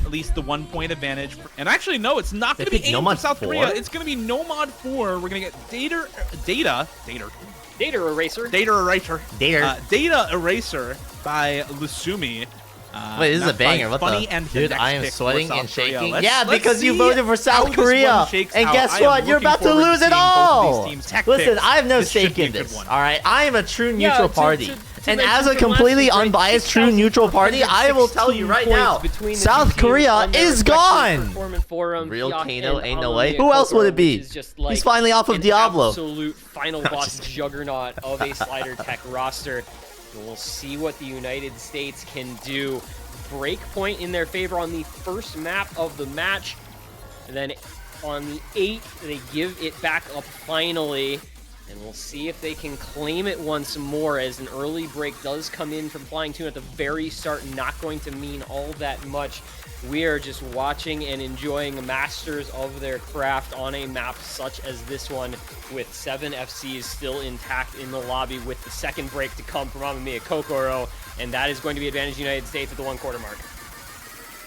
at least the 1 point advantage. And actually, no, it's not going to be aimed for South Korea. It's going to be Nomad 4. We're going to get Data Eraser by Lusumi. Wait, this is a banger. What Funny the? And Dude, I am sweating and shaking. Let's because you see voted for South Korea. And guess what? You're about to lose it all. Listen, I have no stake in this. All right, I am a true neutral party. And as a completely unbiased true neutral party, I will tell you right now, South Korea is gone. Real Kano ain't no way. Who else would it be? He's finally off of Diablo. Absolute final boss juggernaut of a Slider Tech roster. We'll see what the United States can do. Breakpoint in their favor on the first map of the match. And then on the 8th, they give it back up finally. And we'll see if they can claim it once more, as an early break does come in from Flying Tuna at the very start. Not going to mean all that much. We are just watching and enjoying masters of their craft on a map such as this one, with 7 FCs still intact in the lobby, with the second break to come from Amamiya Kokoro, and that is going to be advantage United States at the 1/4 mark.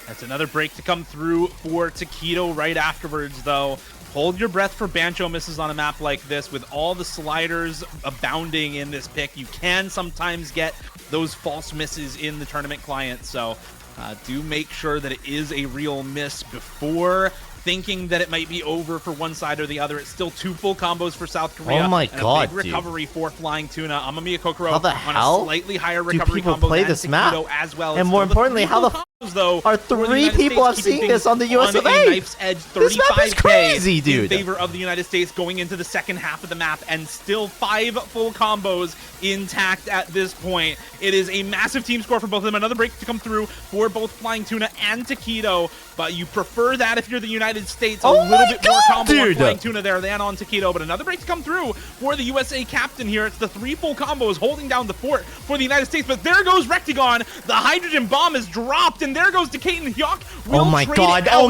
That's another break to come through for Taquito right afterwards, though. Hold your breath for Bancho misses on a map like this. With all the sliders abounding in this pick, you can sometimes get those false misses in the tournament client, so do make sure that it is a real miss before thinking that it might be over for one side or the other. It's still 2 full combos for South Korea. Oh my and god, a big recovery for Flying Tuna. Amamiya Kokoro how the on hell a slightly higher recovery do people combo play than this map? as well. And more importantly, how the though, are 3 people have seen this on the US of A? Knife's Edge, This map is crazy, dude. in favor of the United States going into the second half of the map, and still 5 full combos intact at this point. It is a massive team score for both of them. Another break to come through for both Flying Tuna and Taquito, but you prefer that if you're the United States. A little bit more combo on Flying Tuna there than on Taquito, but another break to come through for the USA captain here. It's the 3 full combos holding down the fort for the United States, but there goes Rectagon. The hydrogen bomb is dropped, and there goes Decatur Hyuk. Oh my god, no!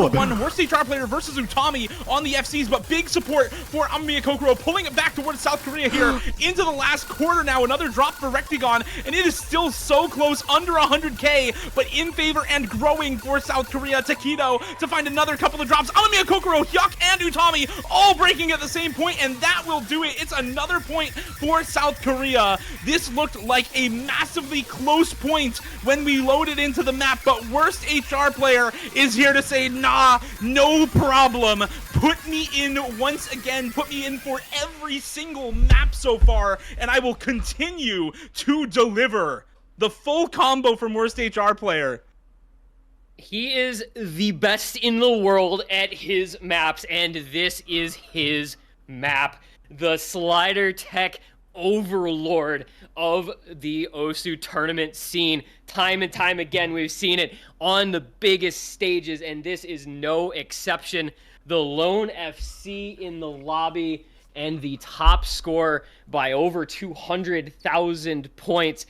One Horse Stage Star player versus Utami on the FCs, but big support for Amamiya Kokoro, pulling it back towards South Korea here into the last quarter now. Another drop for Rectagon, and it is still so close, under 100k, but in favor and growing for South Korea. Taquito to find another couple of drops. Amamiya Kokoro, Hyuk, and Utami all breaking at the same point, and that will do it. It's another point for South Korea. This looked like a massively close point when we loaded into the map, but Worst HR player is here to say, nah, no problem. Put me in once again. Put me in for every single map so far, and I will continue to deliver. The full combo from Worst HR player. He is the best in the world at his maps, and this is his map. The Slider Tech overlord of the OSU tournament scene. Time and time again, we've seen it on the biggest stages, and this is no exception. The lone FC in the lobby and the top scorer by over 200,000 points.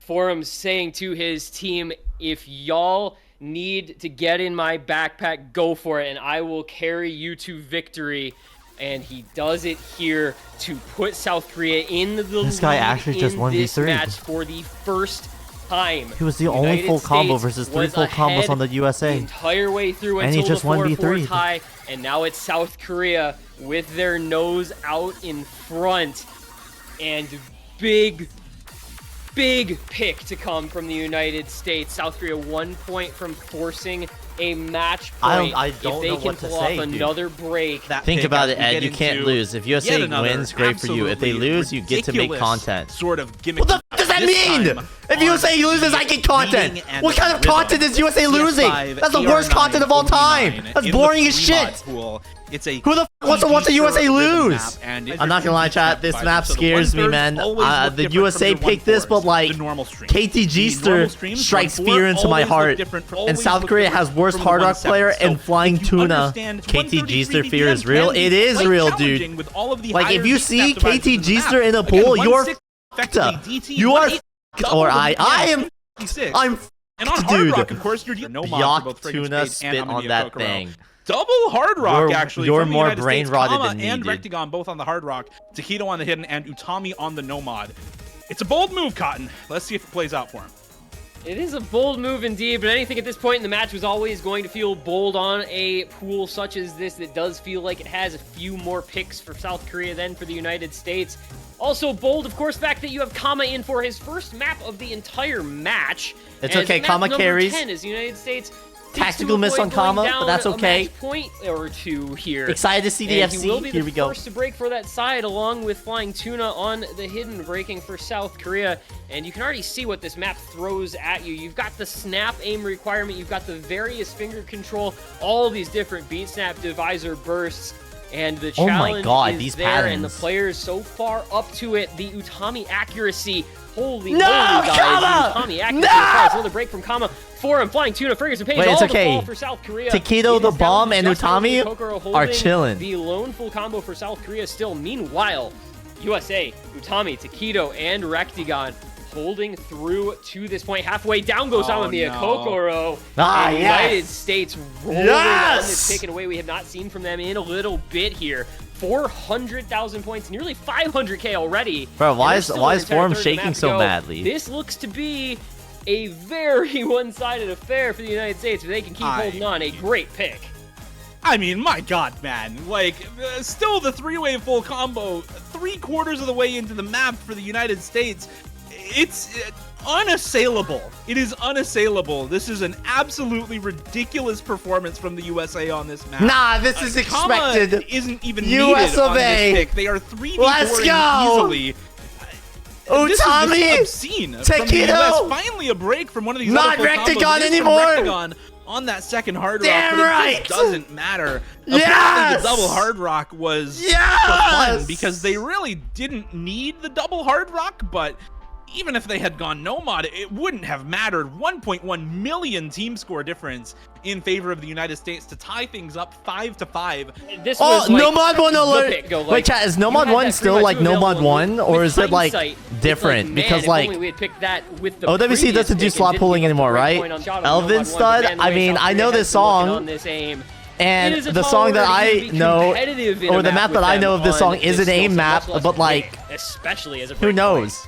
Forum saying to his team, if y'all need to get in my backpack, go for it, and I will carry you to victory. And he does it here to put South Korea in the lead. This guy actually just 1v3 match for the first time. He was the only full combo versus 3 full combos on the USA. The entire way through and until he just the 4-4 1v3 tie, and now it's South Korea with their nose out in front, and big pick to come from the United States. South Korea 1 point from forcing a match point. I don't know what to say, if they can pull off another break. Think about it, Ed. You can't lose. If USA wins, great for you. If they lose, you get to make content. Sort of gimmick. What the f that This mean? time If USA on loses, I get content. Reading and What kind of Rhythm. content is USA losing? CS5, That's the worst AR9, content of all time. OB9 That's in boring the as Fremont shit. pool. It's a Who the f wants to watch the USA lose? I'm I'm not gonna lie, chat. This map scares me, man. The USA picked this, but like KTG strikes fear into my heart. And South Korea has worst Hard Rock player and Flying Tuna. KTG fear is real. It is real, dude. Like if you see KTG in a pool, you're f***ed up. You are f***ed. Or I am. I'm and on f***ed, Hard dude. Rock, of course, you're no mod for both Byak Fragrance Tuna Spade spit and on Amamiya that Kokoro. thing. Double Hard Rock, You're- actually. you're from the more United brain States. rotted Kama than me, and dude. Rectagon both on the Hard Rock. Taquito on the hidden and Utami on the Nomad. It's a bold move, Cotton. Let's see if it plays out for him. It is a bold move indeed, but anything at this point in the match was always going to feel bold on a pool such as this that does feel like it has a few more picks for South Korea than for the United States. Also bold, of course, the fact that you have Kama in for his first map of the entire match. It's As okay, map Kama number carries. 10 is the United States Tactical miss on Kama, but that's okay. Point or two here. Excited to see the And he will FC. be Here the we go. first to break for that side, along with Flying Tuna on the hidden, breaking for South Korea. And you can already see what this map throws at you. You've got the snap aim requirement, you've got the various finger control, all these different beat snap divisor bursts. And the Oh my challenge God, is these there, and the patterns. players so far up to it. The Utami accuracy, holy No, guys! Kama! The Utami accuracy. No! Applies. Another break from Kama for him. Flying Tuna, Ferguson pays Wait, all it's the okay. ball for South Korea. Taquito, It the is down bomb, to and just Utami Kokoro are holding chilling. The lone full combo for South Korea still. Meanwhile, USA, Utami, Taquito, and Rectagon holding through to this point. Halfway down goes Amamiya no. Kokoro. Ah, And yes. United States rolling Yes. on this pick in a way we have not seen from them in a little bit here. 400,000 points, nearly 500k already. Bro, why And is there's still an entire Forum third of the shaking map to so go. madly? This looks to be a very one-sided affair for the United States. If they can keep holding on, a great pick. I mean, my God, man. Like, still the three-way full combo, 3/4 of the way into the map for the United States. It's unassailable. It is unassailable. This is an absolutely ridiculous performance from the USA on this map. Nah, this is Kama expected. isn't even US needed of on A. this pick. They are 3v4ing Let's go. easily. Utami, This is obscene from the Taquito. US. Finally a break from one of these Not other full Rectagon combos. It is from anymore. Rectagon on that second hard rock, Damn but it right. just doesn't matter. Yes. Apparently the double hard rock was Yes. for fun because they really didn't need the double hard rock, but even if they had gone no mod, it wouldn't have mattered. 1.1 million team score difference in favor of the United States to tie things up 5-5. This Oh, was like no mod one the alert. pick, go, Wait, like, chat, is no you mod had one that still pretty like much no mod available. one, or With is it like hindsight, it's different? man, Because if like only we had picked that with the OWC previous doesn't do pick and slot didn't pulling give up the anymore, break right? point on shot on no Elvin mod one, Stud? but man, the I way mean, South I know Korea this has been looking song. on this aim. And It is a the tall song that order to I even be know, competitive in or a the map with that I them know of this on song is this an aim skill set, map, much less but pick, like, especially as a who break knows? point.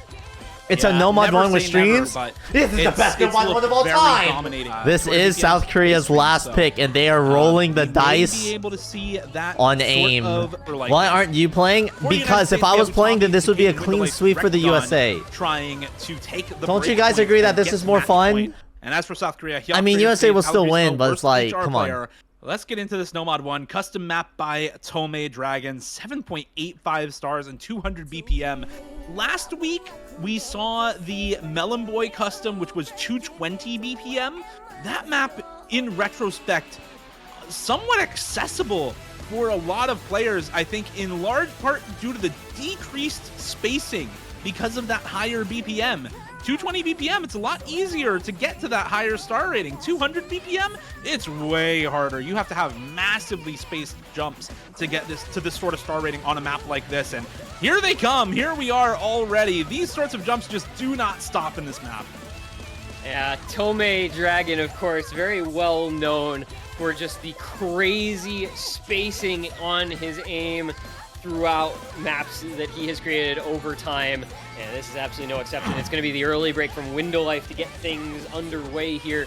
It's a no mod never one with say never, streams. but This is the it's- best it's one looked of all very time. dominating. This for is BTMC South Korea's streams, last so, pick, and they are rolling the we may dice be able to see that on sort aim. of, or like, Why aren't you playing? for the United Because if States, I we was have playing, then Utami this would be a competing clean with, like, sweep for the Rectagon USA. Trying to take the Don't you break guys point agree that and this get is the more match fun? point. And as for South Korea, I mean, USA will still win, but it's like, come on. Let's get into this Nomad 1. Custom map by Tome Dragon, 7.85 stars and 200 BPM. Last week, we saw the Melon Boy custom, which was 220 BPM. That map, in retrospect, somewhat accessible for a lot of players, I think, in large part due to the decreased spacing because of that higher BPM. 220 BPM, it's a lot easier to get to that higher star rating. 200 BPM, it's way harder. You have to have massively spaced jumps to get this to this sort of star rating on a map like this. And here they come. Here we are already. These sorts of jumps just do not stop in this map. Yeah, Tome Dragon, of course, very well known for just the crazy spacing on his aim throughout maps that he has created over time. And this is absolutely no exception. It's going to be the early break from Window Life to get things underway here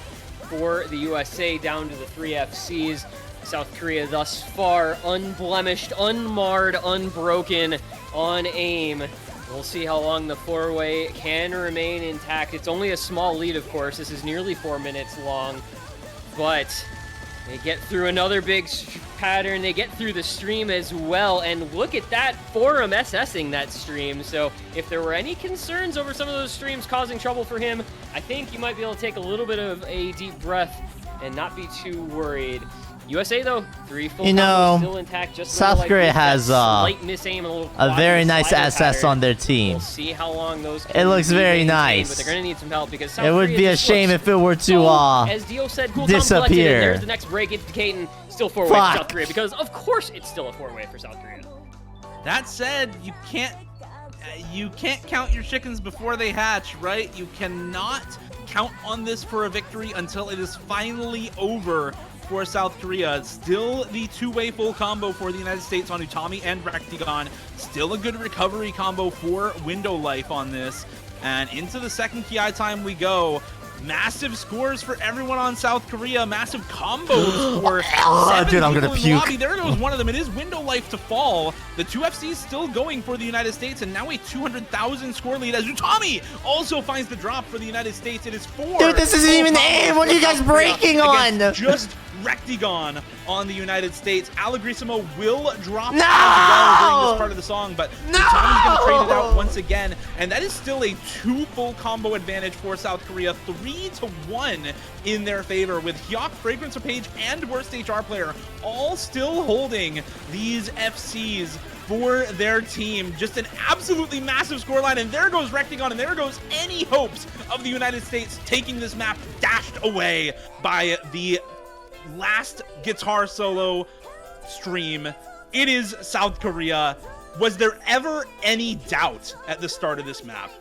for the USA down to the 3 FCs. South Korea thus far unblemished, unmarred, unbroken on aim. We'll see how long the four-way can remain intact. It's only a small lead, of course. This is nearly 4 minutes long, but they get through another big pattern. They get through the stream as well, and look at that, Forum SSing that stream. So if there were any concerns over some of those streams causing trouble for him, I think you might be able to take a little bit of a deep breath and not be too worried. USA though, 3 full combos still intact. Just South Korea has slight misaim, a little very nice SS pattern. on their team. We'll see how long those It looks very maintained, nice. but they're gonna need some help because South It would Korea be a just shame looks if it were to so, as Dio said, cool disappear. There's the next break into Caton. Still 4-way for Fuck. South Korea because of course it's still a 4-way for South Korea. That said, you can't count your chickens before they hatch, right? You cannot count on this for a victory until it is finally over for South Korea. Still the 2-way full combo for the United States on Utami and Rectigon. Still a good recovery combo for Window Life on this. And into the second KI time we go. Massive scores for everyone on South Korea. Massive combos for dude, I'm gonna people in the puke. lobby. There goes one of them. It is Window Life to fall. The 2FCs still going for the United States, and now a 200,000 score lead as Utami also finds the drop for the United States. It is 4. Dude, this isn't even aim. What are you guys breaking on? Just Rectigon on the United States. Allegrisimo will drop No! as well during this part of the song, but No! Utami's going to trade it out once again, and that is still a 2 full combo advantage for South Korea, 3-1 in their favor, with Hyuk, Fragrance of Page, and Worst HR Player all still holding these FCs for their team. Just an absolutely massive scoreline, and there goes Rectigon, and there goes any hopes of the United States taking this map dashed away by the last guitar solo stream. It is South Korea. Was there ever any doubt at the start of this map?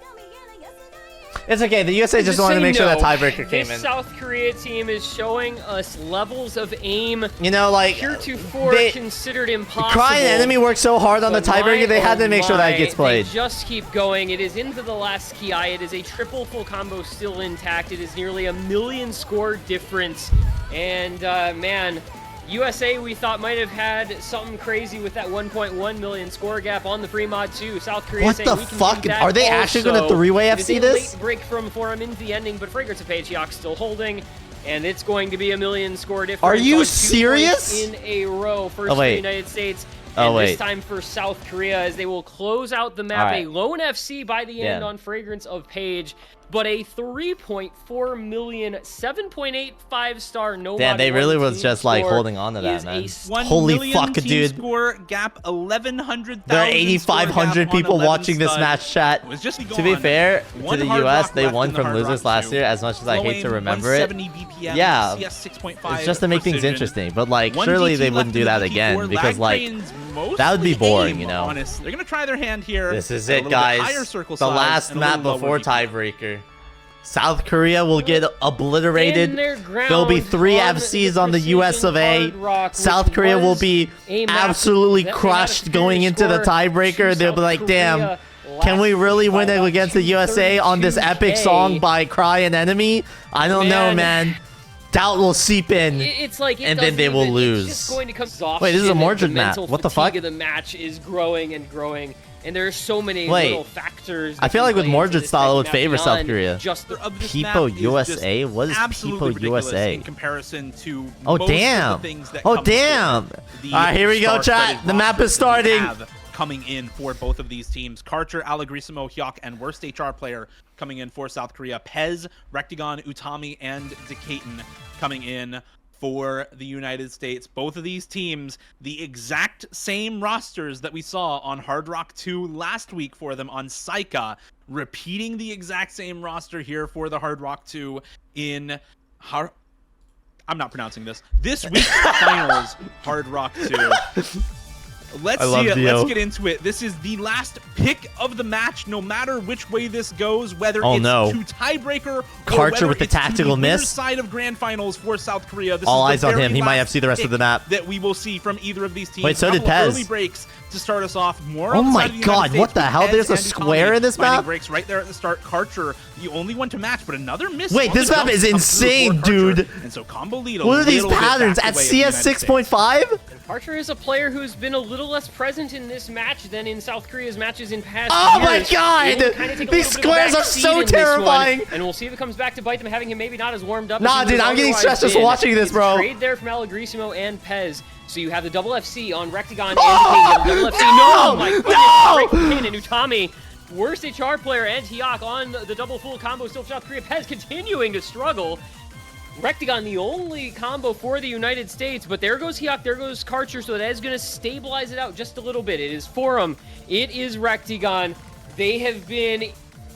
It's okay. The USA just wanted to make sure that tiebreaker came This in. South Korea team is showing us levels of aim You know, like heretofore they- considered impossible. Crying Enemy worked so hard on the But tiebreaker, they had to make sure that it gets played. They just keep going. It is into the last Ki. It is a triple full combo still intact. It is nearly 1 million score difference. And man, USA we thought might have had something crazy with that 1.1 million score gap on the free mod too. South Korea What saying the we can fuck? do that Are they actually also. gonna three-way It is FC a this? late break from Forum into the ending, but Fragrance of Page Hyuk still holding. And it's going to be 1 million score difference. Are you on 2 serious? points in a row. First Oh, for the wait. United States. Oh, And wait. this time for South Korea as they will close out the map. All right. A lone FC by the end Yeah. on Fragrance of Page, but a 3.4 million, 7.85 star no Damn, mod they one really was team just like score holding on to that, is a man. s- 1 Holy million fuck, team dude. Score gap 1,100,000. There are 8,500 people watching this match chat. It was just To be fair, to One the Hard US, Rock they left won in the from Hard losers Rock last 2. year, as much as I hate to Low aim, remember it. 170 BPM, Yeah. CS 6.5 It's just to make things precision. interesting, but like, 1 surely DT they left wouldn't in do the that DT4. again, because Lag like, trains that would be mostly boring, aim, you know? honest. They're gonna try their hand here. This is at a it, little bit higher guys. circle The size last and a map little lower before BPM. tiebreaker. South Korea will get In obliterated. their ground There'll be 3 on FCs the on the US of A. Precision Hard Rock, South which Korea will was be a map absolutely that they had a crushed superior going into the score tiebreaker. to They'll be South like, damn, Korea can we last really week by win it about against the USA on this epic 232K? song by Cry and Enemy? I don't know, man. Doubt will seep in. It's like it And then doesn't they will even- lose. It's just going to come Wait, this is a exhaustion, Mordred the map. mental What the fatigue fuck? of the match is growing and growing, and there are so many Wait. little factors. I that feel can like with play into Mordred this style, it would map favor South beyond Korea. Just the, Of this People map is USA? just What is absolutely People ridiculous USA? in comparison to Oh, most damn. of the things that Oh, come before damn. the All right, here we go, star-studded chat. The map is rosters that we starting. have coming in for both of these teams. Karcher, Allegrisimo, Hyuk, and Worst HR Player coming in for South Korea. Pez, Rectigon, Utami, and Decaton coming in for the United States. Both of these teams, the exact same rosters that we saw on Hard Rock 2 last week for them on Saika, repeating the exact same roster here for the Hard Rock 2 in I'm not pronouncing this. This week's finals, Hard Rock 2. Let's I love see it. Dio. Let's get into it. This is the last pick of the match, no matter which way this goes, whether Oh, it's no. to tiebreaker or Karcher whether with the it's to tactical winner's miss. side of grand finals for South Korea. This All is eyes the on very him. He might last FC the rest of the pick map. that we will see from either of these teams. Wait, so did Couple Pez. Early breaks to start us off. More Oh on the my side of the United God, States what the with hell? Pez There's a and square Utami in this finding map? breaks right there at the start. Karcher, the only one to match, but another miss. Wait, on this the map jump is comes through insane, for Karcher. dude. And so combo lead. What are these little bit patterns back at the way of the CS United States. 6.5? Archer is a player who's been a little little less present in this match than in South Korea's matches in past Oh years. my god! It will kinda take a These little bit of a squares are backseat so in this terrifying! one, and we'll see if it comes back to bite them, having him maybe not as warmed up Nah, as he dude, would I'm getting otherwise stressed just been. watching this, It's bro. a trade there from Allegrisimo and Pez. So you have the double FC on Rectagon and Decade. Double FC. No! My goodness! No! Great from Kane and Utami. Worst HR player and Hiak on the double full combo still for South Korea. Pez continuing to struggle. Rectagon, the only combo for the United States, but there goes Hiak, there goes Karcher, so that is going to stabilize it out just a little bit. It is Forum, it is Rectagon. They have been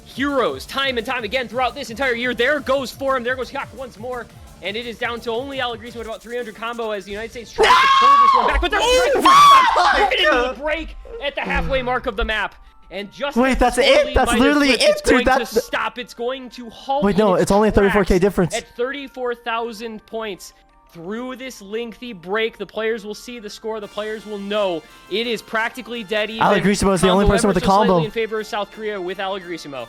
heroes time and time again throughout this entire year. There goes Forum, there goes Hiak once more, and it is down to only Allegrisimo with about 300 combo as the United States tries to pull this one back, but there's right into the break at the halfway mark of the map. And just Wait, that's it? That's literally it, it's dude. going That's to stop. It's going to halt. Wait, no, in its it's only a 34K tracks difference. At 34,000 points. Through this lengthy break, the players will see the score. The players will know it is practically dead even. Allegrisimo is the only person with the ever so slightly combo. in favor of South Korea with Allegrisimo.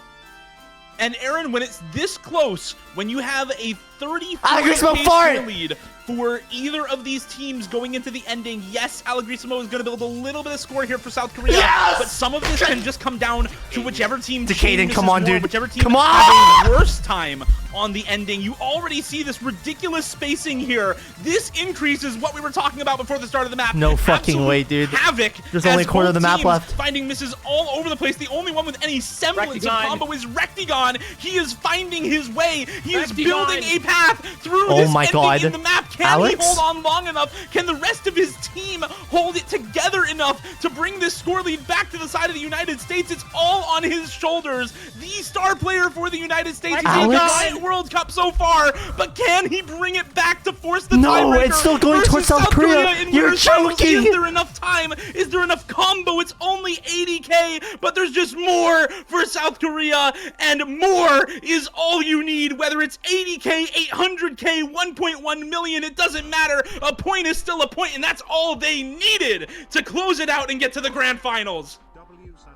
And Aaron, when it's this close, when you have a Allegrisimo 34K fart! score lead for either of these teams going into the ending, yes, Allegrisimo is going to build a little bit of score here for South Korea, Yes! but some of this can just come down to whichever team Decayden, come on, more, dude. whichever team Come has a worse time on the ending. You already see this ridiculous spacing here. This increases what we were talking about before the start of the map. No fucking Absolute way, dude. Havoc. There's only a as quarter of both the map teams left. Finding misses all over the place. The only one with any semblance of Rectagon. combo is Rectagon. He is finding his way. He is Rectagon. building a path through Oh this my ending God. in the map. Can Alex? he hold on long enough? Can the rest of his team hold it together enough to bring this score lead back to the side of the United States? It's all on his shoulders. The star player for the United States in the Alex? Giant World Cup so far, but can he bring it back to force the No, tiebreaker it's still going versus towards South Korea. in You're Winner's Finals? joking. Is there enough time? Is there enough combo? It's only 80K, but there's just more for South Korea, and more is all you need. Whether it's 80K, 800K, 1.1 million, it doesn't matter. A point is still a point, and that's all they needed to close it out and get to the grand finals.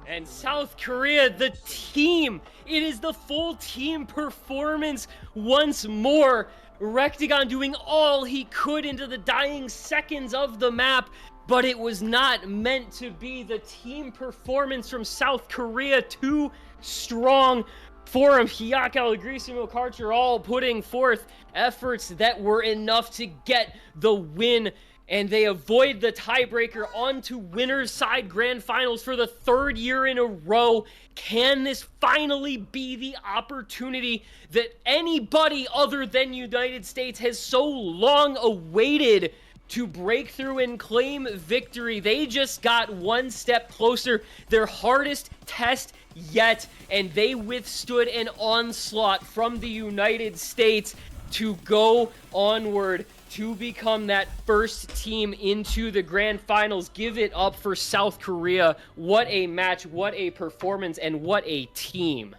And South Korea, the team, it is the full team performance once more. Rectagon doing all he could into the dying seconds of the map, but it was not meant to be. The team performance from South Korea, too strong. Forum, Yayaka, Allegrisimo, Karcher all putting forth efforts that were enough to get the win, and they avoid the tiebreaker onto winner's side grand finals for the third year in a row. Can this finally be the opportunity that anybody other than United States has so long awaited to break through and claim victory? They just got one step closer, their hardest test yet, and they withstood an onslaught from the United States to go onward to become that first team into the grand finals. Give it up for South Korea. What a match, what a performance, and what a team.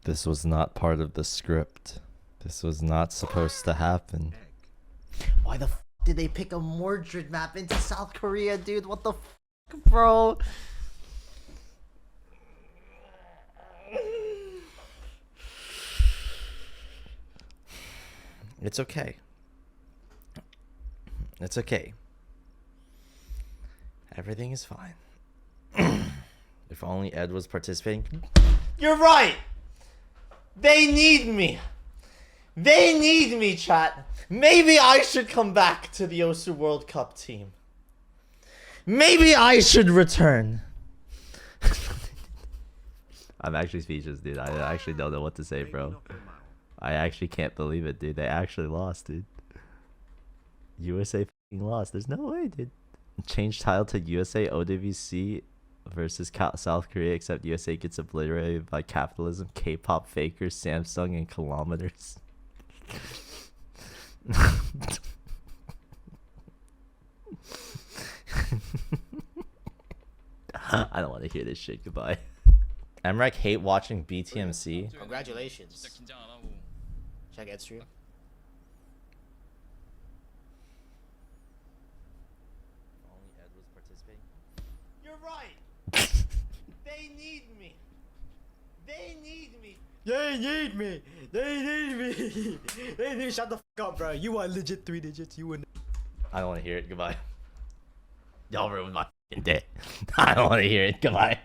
This was not part of the script. This was not supposed to happen. Why the f did they pick a Mordred map into South Korea, dude? What the f, bro? It's okay. It's okay. Everything is fine. If only Ed was participating. You're right! They need me! They need me, chat! Maybe I should come back to the OWC World Cup team. Maybe I should return. I'm actually speechless, dude. I actually don't know what to say, bro. I actually can't believe it, dude. They actually lost, dude. USA f***ing lost. There's no way, dude. Change title to USA OWC versus South Korea, except USA gets obliterated by capitalism, K-pop fakers, Samsung, and kilometers. I don't want to hear this shit. Goodbye. Emrek hate watching BTMC. Congratulations. Check Ed stream. Only Ed was participating. You're right. They need me. They need me. They need me. They need me. They need shut the fuck up, bro. You are legit 3 digits. You wouldn't. I don't want to hear it. Goodbye. Y'all ruined my f***ing day. I don't want to hear it. Goodbye.